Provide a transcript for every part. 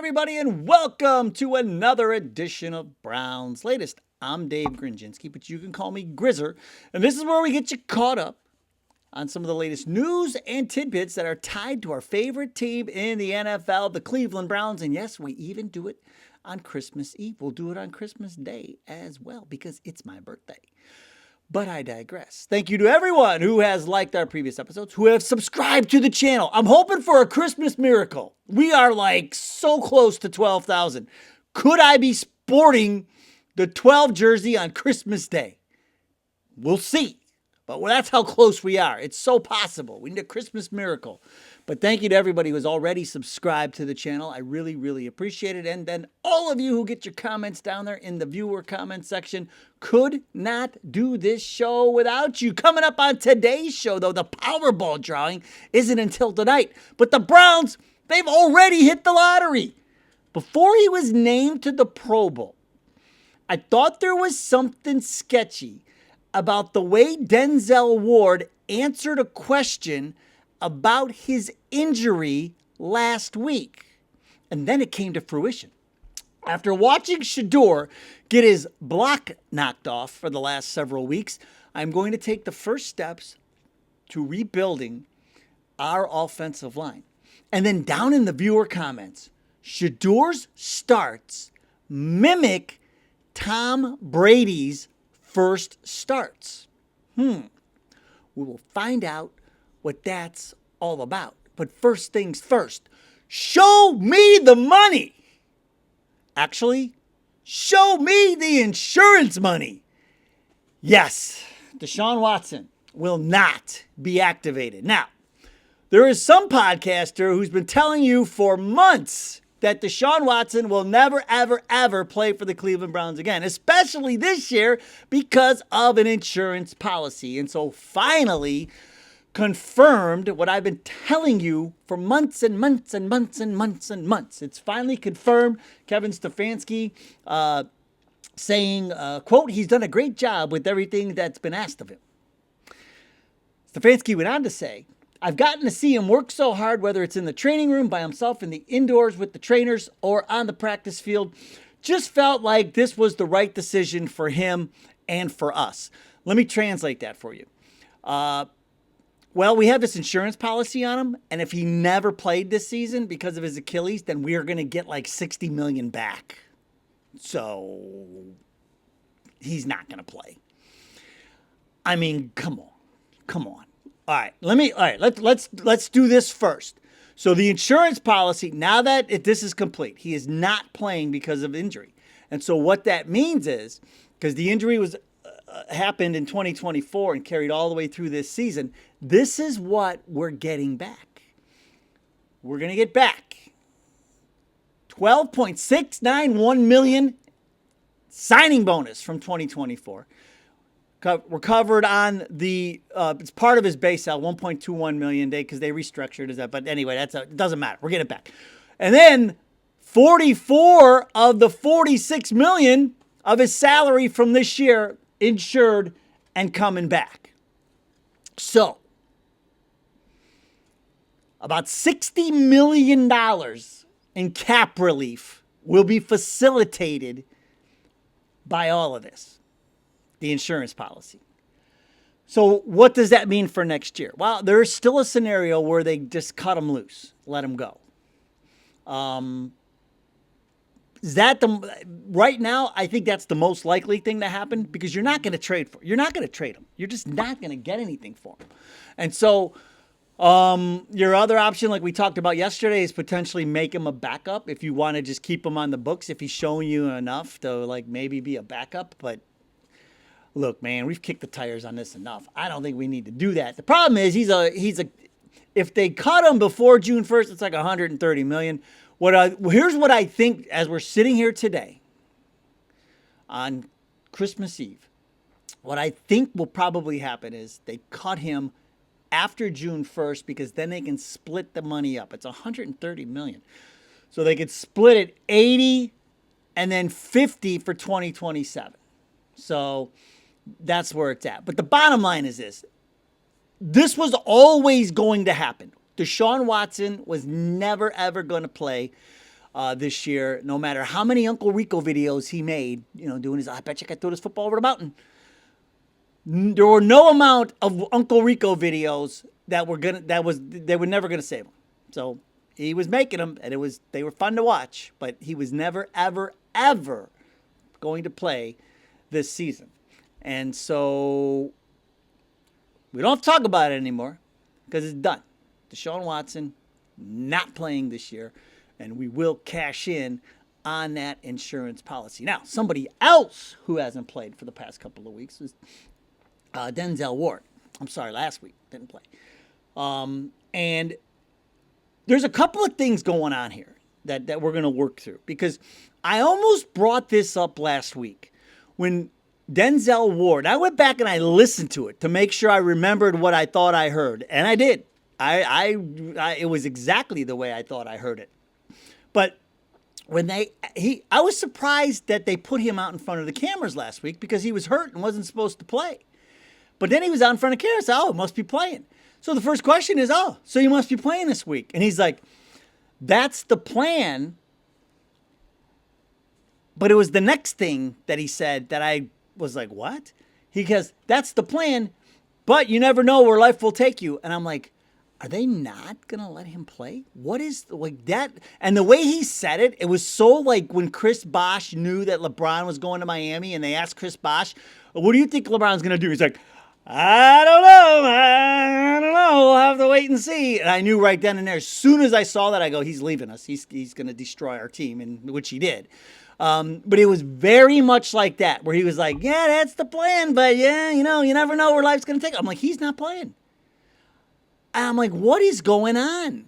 everybody, and welcome to another edition of Brown's Latest. I'm Dave Grendzynski, but you can call me Grizzer, and this is where we get you caught up on some of the latest news and tidbits that are tied to our favorite team in the NFL, the Cleveland Browns. And yes, we even do it on Christmas Eve. We'll do it on Christmas Day as well because it's my birthday. But I digress. Thank you to everyone who has liked our previous episodes, who have subscribed to the channel. I'm hoping for a Christmas miracle. We are like so close to 12,000. Could I be sporting the 12 jersey on Christmas Day? We'll see. But that's how close we are. It's so possible. We need a Christmas miracle. But thank you to everybody who's already subscribed to the channel. I really, really appreciate it. And then all of you who get your comments down there in the viewer comment section. Could not do this show without you. Coming up on today's show, though, the Powerball drawing isn't until tonight. But the Browns, they've already hit the lottery. Before he was named to the Pro Bowl, I thought there was something sketchy about the way Denzel Ward answered a question about his injury last week. And then it came to fruition. After watching Shador get his block knocked off for the last several weeks, I'm going to take the first steps to rebuilding our offensive line. And then down in the viewer comments, Shador's starts mimic Tom Brady's first starts. We will find out what that's all about. But first things first, show me the money. Actually, show me the insurance money. Yes, Deshaun Watson will not be activated. Now, there is some podcaster who's been telling you for months that Deshaun Watson will never, ever, ever play for the Cleveland Browns again, especially this year because of an insurance policy. And so finally confirmed what I've been telling you for months and months and months and months and months. It's finally confirmed. Kevin Stefanski saying, quote, he's done a great job with everything that's been asked of him. Stefanski went on to say, I've gotten to see him work so hard, whether it's in the training room by himself, in the indoors with the trainers, or on the practice field. Just felt like this was the right decision for him and for us. Let me translate that for you. Well, we have this insurance policy on him, and if he never played this season because of his Achilles, then we're going to get like $60 million back. So he's not going to play. I mean, come on. All right, let's do this first. So the insurance policy, now that this is complete, he is not playing because of injury. And so what that means is, because the injury was happened in 2024 and carried all the way through this season, this is what we're getting back. We're going to get back $12.691 million signing bonus from 2024. We're covered on the, it's part of his base sal, $1.21 million day because they restructured it. But anyway, it doesn't matter. We're getting it back. And then 44 of the $46 million of his salary from this year insured and coming back. So about $60 million in cap relief will be facilitated by all of this. The insurance policy. So what does that mean for next year? Well, there's still a scenario where they just cut him loose, let him go. Is that right now? I think that's the most likely thing to happen because you're not going to trade him. You're just not going to get anything for him. And so your other option, like we talked about yesterday, is potentially make him a backup if you want to just keep him on the books if he's showing you enough to like maybe be a backup, but look, man, we've kicked the tires on this enough. I don't think we need to do that. The problem is if they cut him before June 1st, it's like $130 million. Here's what I think as we're sitting here today on Christmas Eve. What I think will probably happen is they cut him after June 1st because then they can split the money up. It's $130 million. So they could split it 80 and then 50 for 2027. So that's where it's at. But the bottom line is this. This was always going to happen. Deshaun Watson was never, ever going to play this year, no matter how many Uncle Rico videos he made, doing his, I bet you I could throw this football over the mountain. There were no amount of Uncle Rico videos they were never gonna save him. So he was making them, and they were fun to watch, but he was never, ever, ever going to play this season. And so we don't have to talk about it anymore because it's done. Deshaun Watson not playing this year, and we will cash in on that insurance policy. Now, somebody else who hasn't played for the past couple of weeks is Denzel Ward. I'm sorry, last week didn't play. And there's a couple of things going on here that we're going to work through, because I almost brought this up last week when Denzel Ward, I went back and I listened to it to make sure I remembered what I thought I heard, and I did. It was exactly the way I thought I heard it. But when I was surprised that they put him out in front of the cameras last week because he was hurt and wasn't supposed to play. But then he was out in front of cameras. So, it must be playing. So the first question is, so you must be playing this week. And he's like, that's the plan. But it was the next thing that he said that I was like, what? He goes, that's the plan, but you never know where life will take you. And I'm like, are they not going to let him play? What is like that? And the way he said it, it was so like when Chris Bosh knew that LeBron was going to Miami and they asked Chris Bosh, what do you think LeBron's going to do? He's like, I don't know. We'll have to wait and see. And I knew right then and there, as soon as I saw that, I go, he's leaving us. He's going to destroy our team, and which he did. But it was very much like that, where he was like, yeah, that's the plan, but yeah, you never know where life's going to take. I'm like, he's not playing. And I'm like, what is going on?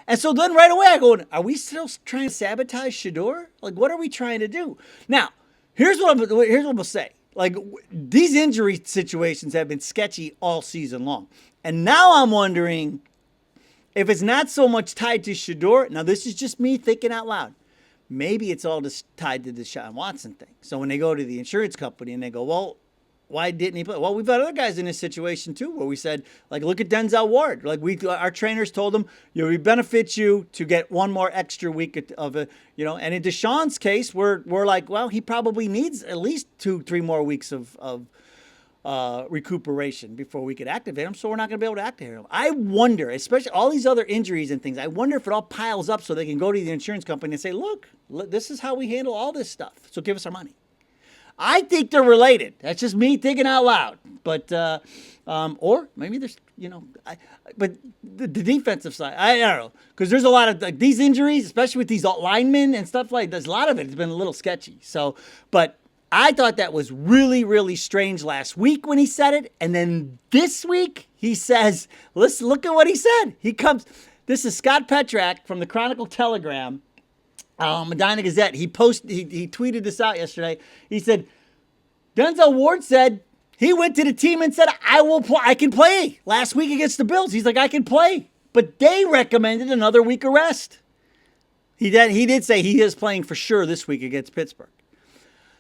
And so then right away I go, are we still trying to sabotage Shedeur? Like, what are we trying to do? Now, here's what I'm going to say. Like, these injury situations have been sketchy all season long. And now I'm wondering if it's not so much tied to Shedeur. Now, this is just me thinking out loud. Maybe it's all just tied to the Deshaun Watson thing. So when they go to the insurance company and they go, well, why didn't he play? Well, we've had other guys in this situation too, where we said, like, look at Denzel Ward. Like, our trainers told him, we benefit you to get one more extra week of a, and in Deshaun's case, we're like, well, he probably needs at least 2-3 more weeks of recuperation before we could activate him. So we're not going to be able to activate him. I wonder, especially all these other injuries and things, I wonder if it all piles up so they can go to the insurance company and say, look, this is how we handle all this stuff. So give us our money. I think they're related. That's just me thinking out loud. But, or maybe there's, but the defensive side, I don't know. Because there's a lot of these injuries, especially with these linemen and stuff like that. A lot of it has been a little sketchy. So, but I thought that was really, really strange last week when he said it. And then this week he says, listen, look at what he said. This is Scott Petrak from the Chronicle Telegram. Medina Gazette. He tweeted this out yesterday. He said, Denzel Ward said he went to the team and said, I can play last week against the Bills. He's like, I can play. But they recommended another week of rest. He did say he is playing for sure this week against Pittsburgh.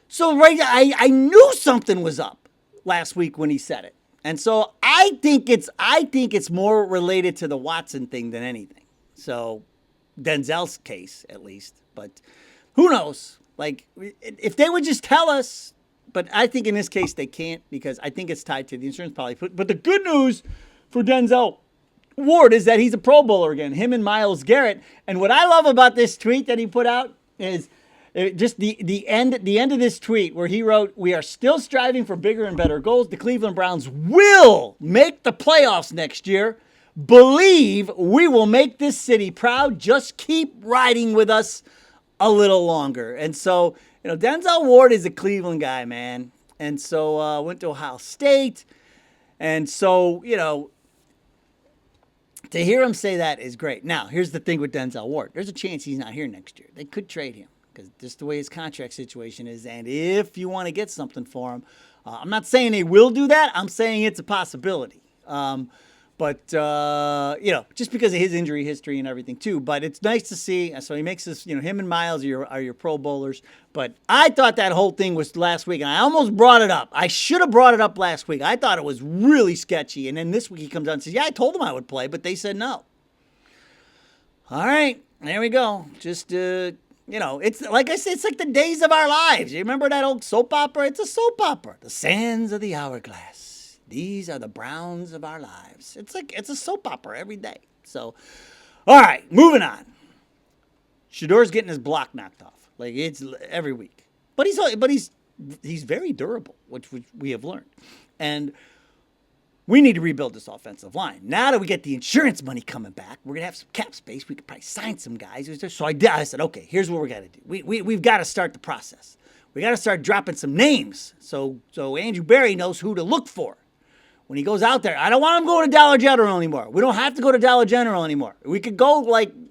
So I knew something was up last week when he said it. And so I think it's more related to the Watson thing than anything. So Denzel's case, at least. But who knows? Like, if they would just tell us. But I think in this case they can't, because I think it's tied to the insurance policy. But the good news for Denzel Ward is that he's a Pro Bowler again, him and Myles Garrett. And what I love about this tweet that he put out is just the end of this tweet where he wrote, we are still striving for bigger and better goals. The Cleveland Browns will make the playoffs next year. Believe we will make this city proud. Just keep riding with us a little longer. And so, Denzel Ward is a Cleveland guy, man. And so went to Ohio State. And so, to hear him say that is great. Now, here's the thing with Denzel Ward. There's a chance he's not here next year. They could trade him because just the way his contract situation is. And if you want to get something for him, I'm not saying they will do that. I'm saying it's a possibility. But, just because of his injury history and everything, too. But it's nice to see. So he makes this, him and Myles are your Pro Bowlers. But I thought that whole thing was last week, and I almost brought it up. I should have brought it up last week. I thought it was really sketchy. And then this week he comes out and says, yeah, I told him I would play, but they said no. All right, there we go. Just it's like I said, it's like the days of our lives. You remember that old soap opera? It's a soap opera. The sands of the hourglass. These are the Browns of our lives. It's a soap opera every day. So, all right, moving on. Shador's getting his block knocked off. Like it's every week. But he's very durable, which we have learned. And we need to rebuild this offensive line. Now that we get the insurance money coming back, we're going to have some cap space. We could probably sign some guys. So I said, okay, here's what we got to do. We've got to start the process. We got to start dropping some names so Andrew Berry knows who to look for when he goes out there. I don't want him going to Dollar General anymore. We don't have to go to Dollar General anymore. We could go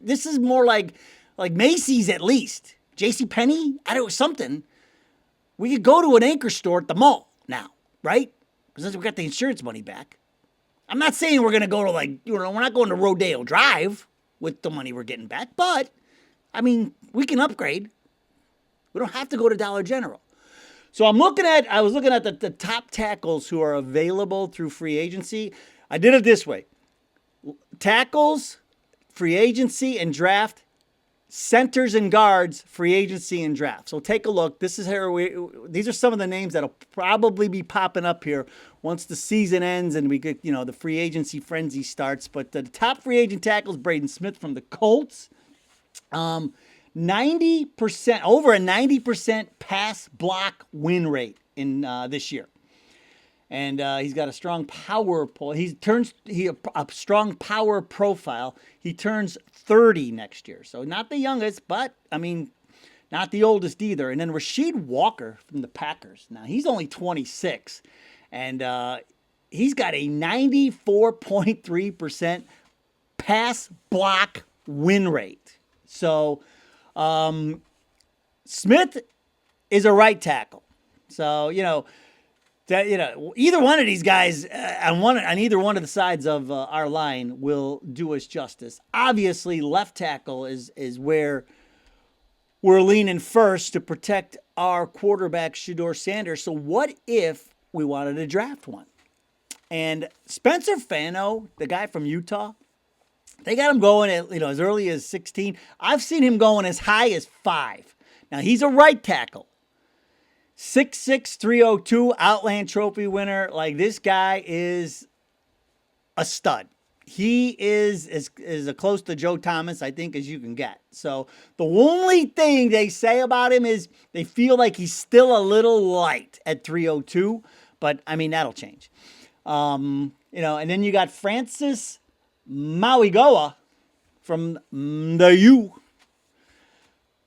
this is more like Macy's at least. JCPenney, I don't know, something. We could go to an anchor store at the mall now, right? Because we got the insurance money back. I'm not saying we're going to go to we're not going to Rodeo Drive with the money we're getting back, but, I mean, we can upgrade. We don't have to go to Dollar General. So I was looking at the top tackles who are available through free agency. I did it this way. Tackles, free agency, and draft. Centers and guards, free agency and draft. So take a look. These are some of the names that'll probably be popping up here once the season ends and we get, the free agency frenzy starts. But the top free agent tackle is Braden Smith from the Colts. 90%, over a 90% pass block win rate in this year. And he's got a strong power pull. A strong power profile. He turns 30 next year. So not the youngest, but, not the oldest either. And then Rasheed Walker from the Packers. Now, he's only 26. And he's got a 94.3% pass block win rate. So Smith is a right tackle. So, either one of these guys on either one of the sides of our line will do us justice. Obviously, left tackle is where we're leaning first to protect our quarterback, Shedeur Sanders. So what if we wanted to draft one? And Spencer Fano, the guy from Utah, they got him going at as early as 16. I've seen him going as high as 5. Now, he's a right tackle. 6'6", 302, Outland Trophy winner. This guy is a stud. He is as close to Joe Thomas, I think, as you can get. So the only thing they say about him is they feel like he's still a little light at 302, but that'll change. And then you got Francis Mauigoa from the U.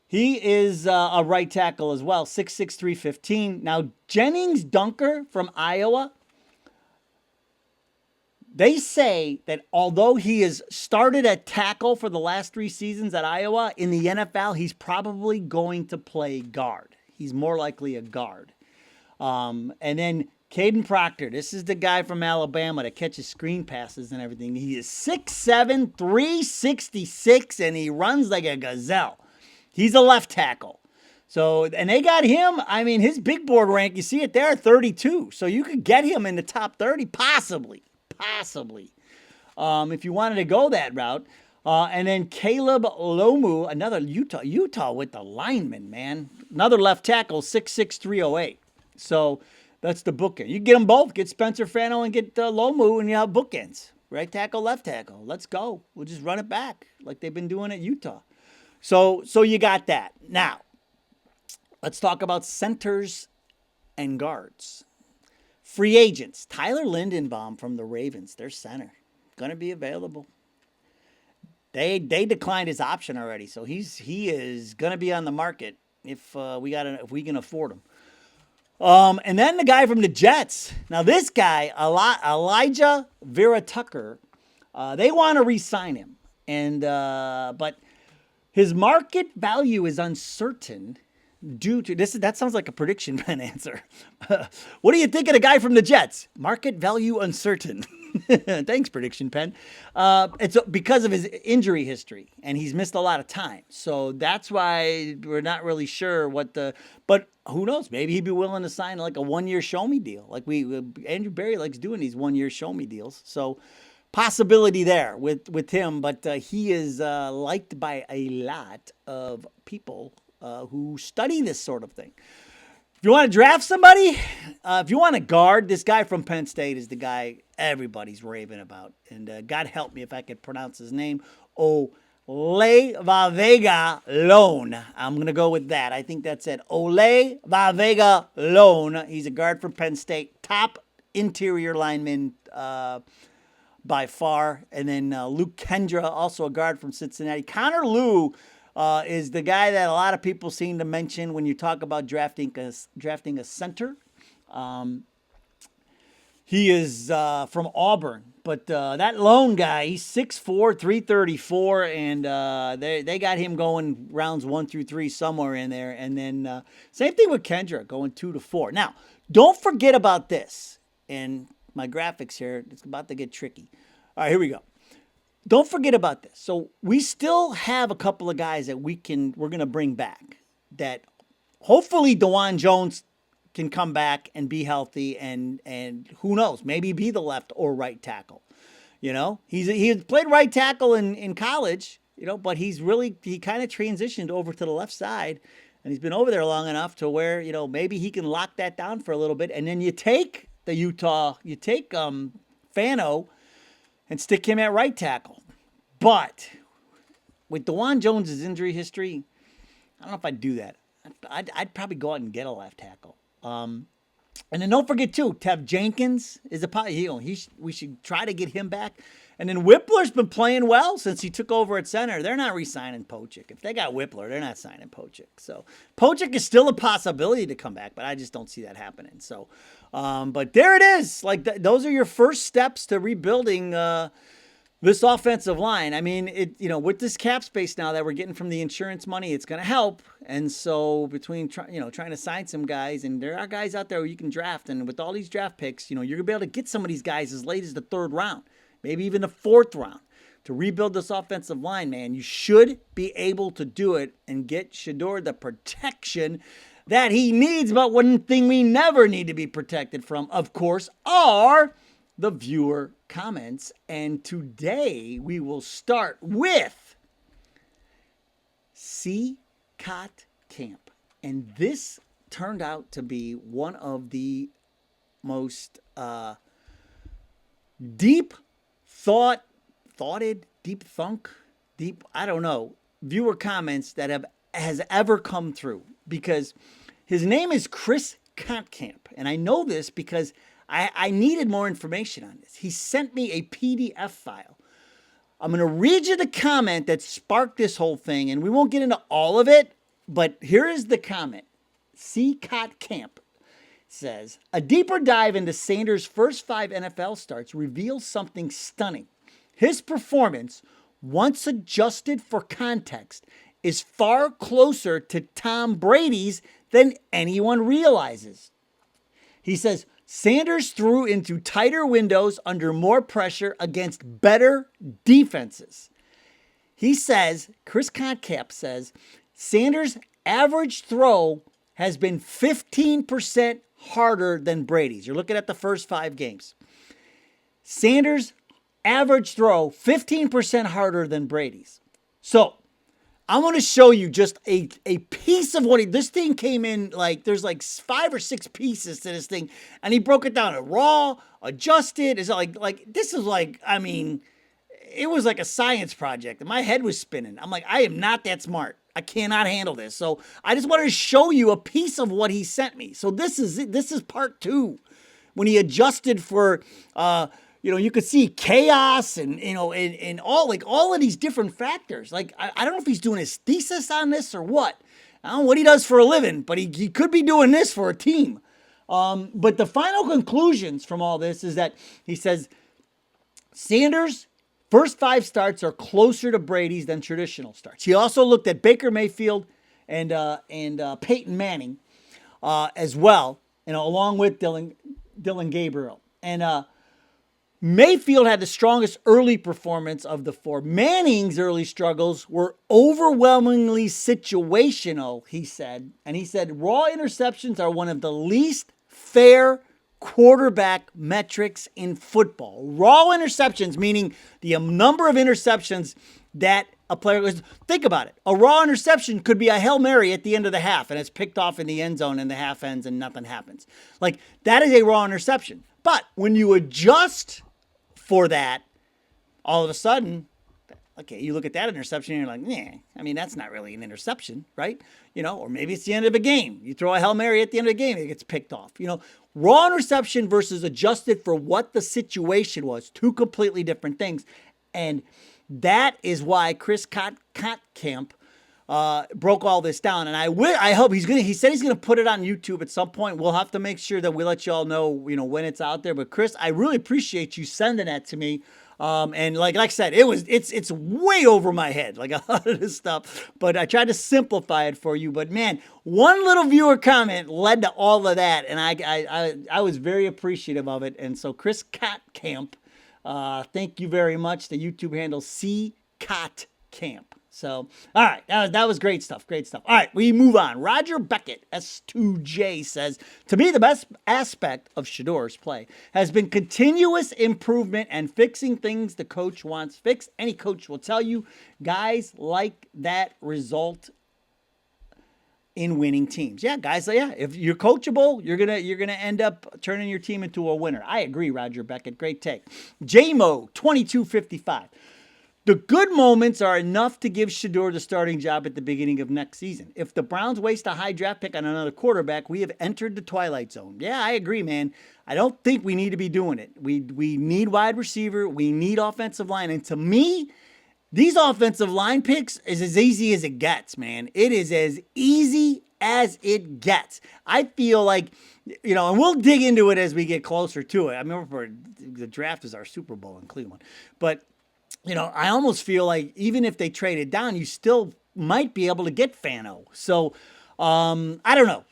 He is a right tackle as well, 6'6", 315. Now, Jennings Dunker from Iowa, they say that although he has started at tackle for the last 3 seasons at Iowa, in the NFL, he's probably going to play guard. He's more likely a guard. And then Caden Proctor, this is the guy from Alabama that catches screen passes and everything. He is 6'7", 366, and he runs like a gazelle. He's a left tackle. So, and they got him, his big board rank, you see it there, 32. So you could get him in the top 30, possibly, if you wanted to go that route. And then Caleb Lomu, another Utah with the lineman, man. Another left tackle, 6'6", 308. So that's the bookend. You get them both. Get Spencer Fano and get Lomu, and you have bookends. Right tackle, left tackle. Let's go. We'll just run it back like they've been doing at Utah. So you got that. Now, let's talk about centers and guards. Free agents. Tyler Lindenbaum from the Ravens, their center, going to be available. They declined his option already, so he is going to be on the market if we can afford him. And then the guy from the Jets. Now this guy, Elijah Vera Tucker, they want to re-sign him, but his market value is uncertain due to this. That sounds like a prediction pen answer. What do you think of the guy from the Jets? Market value uncertain. Thanks, prediction pen. It's because of his injury history, and he's missed a lot of time. So that's why we're not really sure but who knows? Maybe he'd be willing to sign like a 1-year show me deal. Like Andrew Berry likes doing these 1-year show me deals. So possibility there with him, but he is liked by a lot of people who study this sort of thing. If you want to draft somebody, if you want to guard, this guy from Penn State is the guy everybody's raving about. And God help me if I could pronounce his name. Olave I'm going to go with that. I think that's it. Olave He's a guard from Penn State. Top interior lineman by far. And then Luke Kendra, also a guard from Cincinnati. Connor Lew is the guy that a lot of people seem to mention when you talk about drafting a center. He is from Auburn, but that lone guy, he's 6'4", 334, and they got him going rounds 1 through 3 somewhere in there. And then same thing with Kendra, going 2 to 4. Now, don't forget about this. And my graphics here, it's about to get tricky. All right, here we go. Don't forget about this. So we still have a couple of guys that we're going to bring back that hopefully DeJuan Jones can come back and be healthy and who knows, maybe be the left or right tackle. You know, he played right tackle in college, you know, but he kind of transitioned over to the left side, and he's been over there long enough to where, you know, maybe he can lock that down for a little bit. And then you take Fano and stick him at right tackle. But with DeJuan Jones' injury history, I don't know if I'd do that. I'd probably go out and get a left tackle. And then don't forget too, Tev Jenkins is we should try to get him back. And then Whippler's been playing well since he took over at center. They're not re-signing Pochik. If they got Whippler, they're not signing Pochik. So Pochik is still a possibility to come back, but I just don't see that happening. So, but there it is. Like those are your first steps to rebuilding this offensive line. I mean, with this cap space now that we're getting from the insurance money, it's going to help. And so between trying to sign some guys, and there are guys out there who you can draft, and with all these draft picks, you're going to be able to get some of these guys as late as the 3rd round, maybe even the 4th round, to rebuild this offensive line, man. You should be able to do it and get Shedeur the protection that he needs. But one thing we never need to be protected from, of course, are the viewer comments. And today we will start with Cot Camp. And this turned out to be one of the most deep viewer comments that has ever come through, because his name is Chris Kontkamp. And I know this because I needed more information on this. He sent me a PDF file. I'm going to read you the comment that sparked this whole thing, and we won't get into all of it, but here is the comment. Kontkamp says, a deeper dive into Sanders' first 5 NFL starts reveals something stunning. His performance, once adjusted for context, is far closer to Tom Brady's than anyone realizes. He says, Sanders threw into tighter windows under more pressure against better defenses. He says, Chris Kontkamp says, Sanders' average throw has been 15% harder than Brady's. You're looking at the first 5 games. Sanders' average throw, 15% harder than Brady's. So, I'm going to show you just a piece of this thing came in, like, there's like 5 or 6 pieces to this thing, and he broke it down at raw, adjusted. It's this is like, I mean, it was like a science project, and my head was spinning. I'm like, I am not that smart. I cannot handle this. So I just wanted to show you a piece of what he sent me. So this is part 2, when he adjusted for, you could see chaos and all of these different factors. Like, I don't know if he's doing his thesis on this or what. I don't know what he does for a living, but he could be doing this for a team. But the final conclusions from all this is that he says Sanders' first 5 starts are closer to Brady's than traditional starts. He also looked at Baker Mayfield and Peyton Manning as well, along with Dylan Gabriel. And Mayfield had the strongest early performance of the 4. Manning's early struggles were overwhelmingly situational, he said. And he said raw interceptions are one of the least fair quarterback metrics in football. Raw interceptions, meaning the number of interceptions that a player goes. Think about it. A raw interception could be a Hail Mary at the end of the half, and it's picked off in the end zone, and the half ends, and nothing happens. Like, that is a raw interception. But when you adjust for that, all of a sudden, okay, you look at that interception and you're like, nah, I mean, that's not really an interception, right? Or maybe it's the end of a game. You throw a Hail Mary at the end of the game, it gets picked off. Raw interception versus adjusted for what the situation was, two completely different things. And that is why Chris Kotkamp broke all this down. And I hope he said he's going to put it on YouTube at some point. We'll have to make sure that we let you all know, when it's out there. But Chris, I really appreciate you sending that to me. And like I said, it's way over my head, like a lot of this stuff, but I tried to simplify it for you. But man, one little viewer comment led to all of that. And I was very appreciative of it. And so Chris Kotkamp, thank you very much. The YouTube handle CKotCamp. So, all right, that was great stuff. Great stuff. All right, we move on. Roger Beckett, S2J, says, to me, the best aspect of Shedor's play has been continuous improvement and fixing things the coach wants fixed. Any coach will tell you, guys like that result in winning teams. Yeah, guys, if you're coachable, you're gonna end up turning your team into a winner. I agree, Roger Beckett. Great take. JMO 2255. The good moments are enough to give Shedeur the starting job at the beginning of next season. If the Browns waste a high draft pick on another quarterback, we have entered the twilight zone. Yeah, I agree, man. I don't think we need to be doing it. We need wide receiver. We need offensive line. And to me, these offensive line picks is as easy as it gets, man. It is as easy as it gets. I feel like, and we'll dig into it as we get closer to it. I remember the draft is our Super Bowl in Cleveland. But I almost feel like even if they traded down, you still might be able to get Fano. So, I don't know,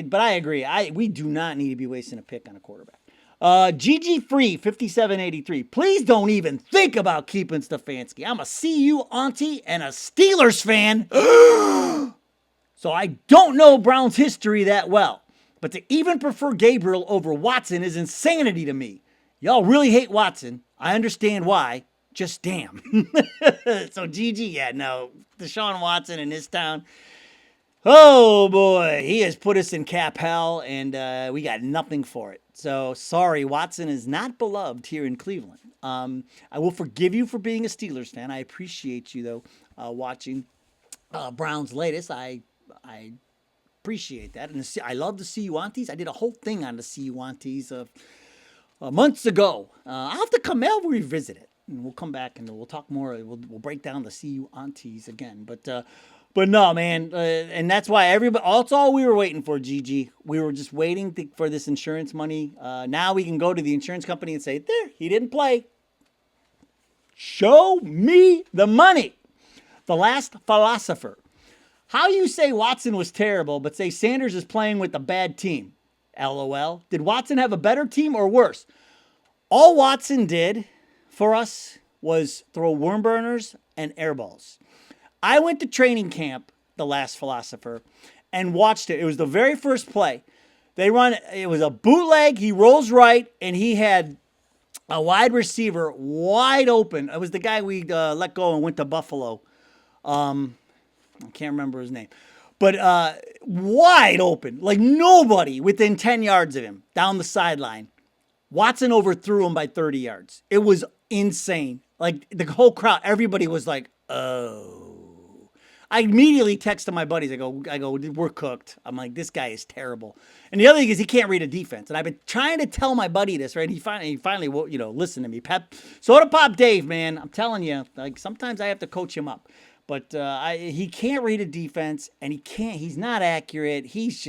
but I agree. We do not need to be wasting a pick on a quarterback. GG Free 5783. Please don't even think about keeping Stefanski. I'm a CU auntie and a Steelers fan. So I don't know Browns history that well, but to even prefer Gabriel over Watson is insanity to me. Y'all really hate Watson. I understand why. Just damn. So GG, Deshaun Watson in this town. Oh boy, he has put us in cap hell, and we got nothing for it. So sorry, Watson is not beloved here in Cleveland. I will forgive you for being a Steelers fan. I appreciate you though, watching Browns latest. I appreciate that, and I love the CU Aunties. I did a whole thing on the CU Aunties months ago. I'll have to come. I'll revisit it. And we'll come back and we'll talk more. We'll break down the CU Aunties again. But no, man. And that's why everybody, that's all we were waiting for, GG. We were just waiting for this insurance money. Now we can go to the insurance company and say, there, he didn't play. Show me the money. The Last Philosopher. How you say Watson was terrible, but say Sanders is playing with a bad team? LOL. Did Watson have a better team or worse? All Watson did for us was throw worm burners and air balls. I went to training camp, The Last Philosopher, and watched it. It was the very first play. It was a bootleg. He rolls right, and he had a wide receiver wide open. It was the guy we let go and went to Buffalo. I can't remember his name. But wide open, like nobody within 10 yards of him down the sideline. Watson overthrew him by 30 yards. It was insane. Like the whole crowd, everybody was like, oh. I immediately texted my buddies. I go, we're cooked. I'm like, this guy is terrible. And the other thing is he can't read a defense. And I've been trying to tell my buddy this, right? He finally, listened to me. Soda Pop Dave, man, I'm telling you, like sometimes I have to coach him up. But he can't read a defense, and he's not accurate. He's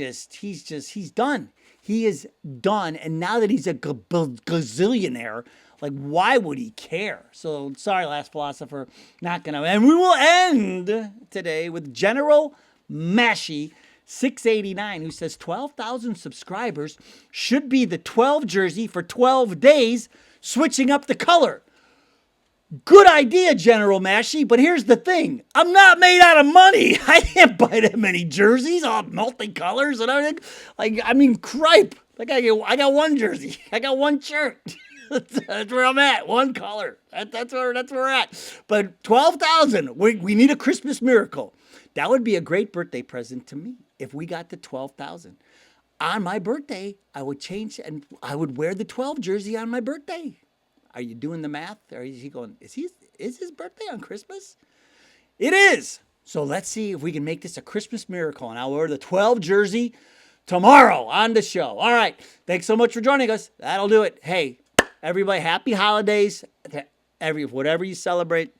done. He is done. And now that he's a gazillionaire, like, why would he care? So, sorry, Last Philosopher, not going to. And we will end today with General Mashy 689, who says 12,000 subscribers should be the 12 jersey for 12 days, switching up the color. Good idea, General Mashy, but here's the thing. I'm not made out of money. I can't buy that many jerseys, all multicolors and everything. Cripe. Like I got one jersey. I got one shirt. That's where I'm at. One color. That's where we're at. But 12,000. We need a Christmas miracle. That would be a great birthday present to me if we got to 12,000. On my birthday, I would change and I would wear the 12 jersey on my birthday. Are you doing the math? Or is he going? Is his birthday on Christmas? It is. So let's see if we can make this a Christmas miracle, and I'll wear the 12 jersey tomorrow on the show. All right. Thanks so much for joining us. That'll do it. Hey, everybody, happy holidays. Whatever you celebrate,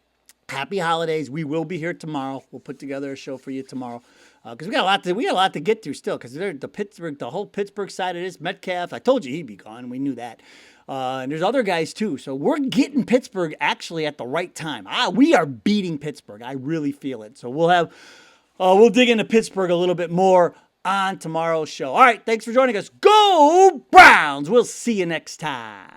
happy holidays. We will be here tomorrow. We'll put together a show for you tomorrow because we got a lot to get through still. Because the whole Pittsburgh side of this, Metcalf. I told you he'd be gone. We knew that. And there's other guys too. So we're getting Pittsburgh actually at the right time. We are beating Pittsburgh. I really feel it. So we'll dig into Pittsburgh a little bit more on tomorrow's show. All right. Thanks for joining us. Go Browns. We'll see you next time.